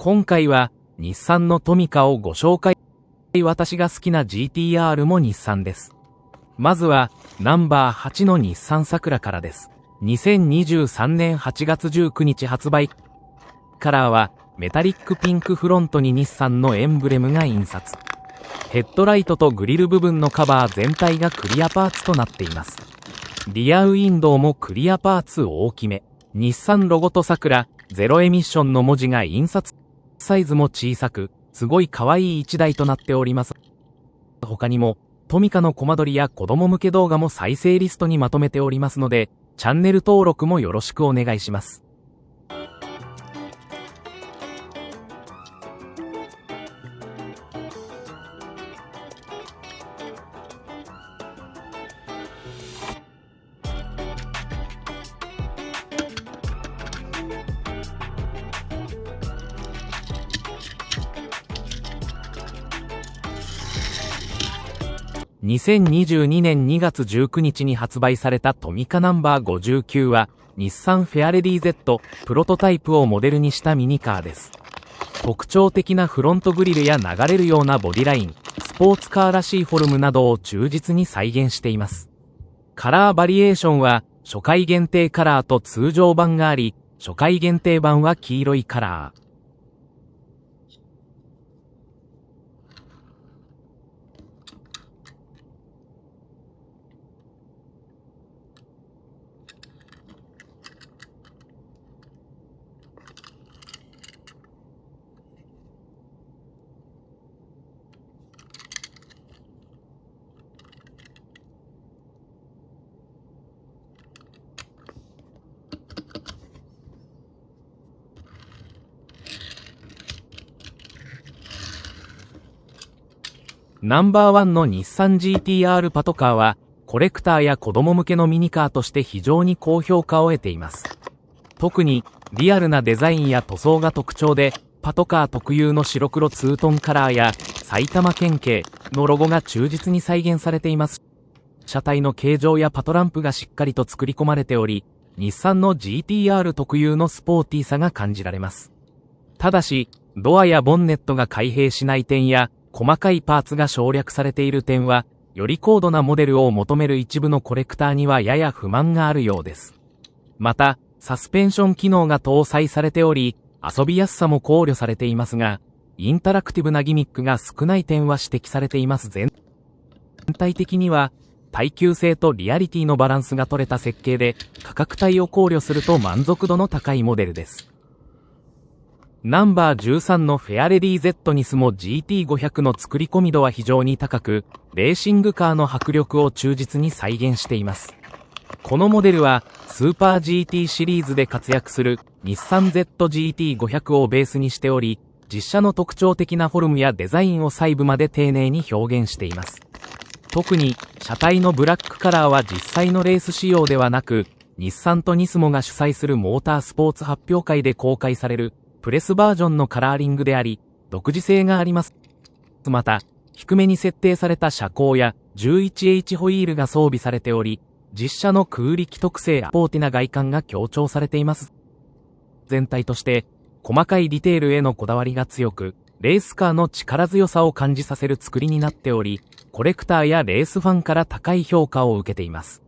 今回は日産のトミカをご紹介。私が好きな GTR も日産です。まずはナンバー8の日産サクラからです。2023年8月19日発売。カラーはメタリックピンクフロントに日産のエンブレムが印刷。ヘッドライトとグリル部分のカバー全体がクリアパーツとなっています。リアウィンドウもクリアパーツ大きめ。日産ロゴとサクラ、ゼロエミッションの文字が印刷。サイズも小さく、すごい可愛い一台となっております。他にも、トミカのコマ撮りや子供向け動画も再生リストにまとめておりますので、チャンネル登録もよろしくお願いします。2022年2月19日に発売されたトミカナンバー59は、日産フェアレディ Z プロトタイプをモデルにしたミニカーです。特徴的なフロントグリルや流れるようなボディライン、スポーツカーらしいフォルムなどを忠実に再現しています。カラーバリエーションは、初回限定カラーと通常版があり、初回限定版は黄色いカラー。ナンバーワンの日産 GTR パトカーは、コレクターや子供向けのミニカーとして非常に高評価を得ています。特に、リアルなデザインや塗装が特徴で、パトカー特有の白黒ツートンカラーや、埼玉県警のロゴが忠実に再現されています。車体の形状やパトランプがしっかりと作り込まれており、日産の GTR 特有のスポーティーさが感じられます。ただし、ドアやボンネットが開閉しない点や、細かいパーツが省略されている点は、より高度なモデルを求める一部のコレクターにはやや不満があるようです。また、サスペンション機能が搭載されており、遊びやすさも考慮されていますが、インタラクティブなギミックが少ない点は指摘されています。全体的には、耐久性とリアリティのバランスが取れた設計で、価格帯を考慮すると満足度の高いモデルです。ナンバー13のフェアレディ Z ニスモ GT500 の作り込み度は非常に高く、レーシングカーの迫力を忠実に再現しています。このモデルは、スーパー GT シリーズで活躍する日産 ZGT500 をベースにしており、実車の特徴的なフォルムやデザインを細部まで丁寧に表現しています。特に、車体のブラックカラーは実際のレース仕様ではなく、日産とNISMOが主催するモータースポーツ発表会で公開される、プレスバージョンのカラーリングであり、独自性があります。また、低めに設定された車高や 11H ホイールが装備されており、実車の空力特性やスポーティな外観が強調されています。全体として、細かいディテールへのこだわりが強く、レースカーの力強さを感じさせる作りになっており、コレクターやレースファンから高い評価を受けています。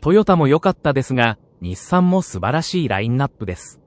トヨタも良かったですが、日産も素晴らしいラインナップです。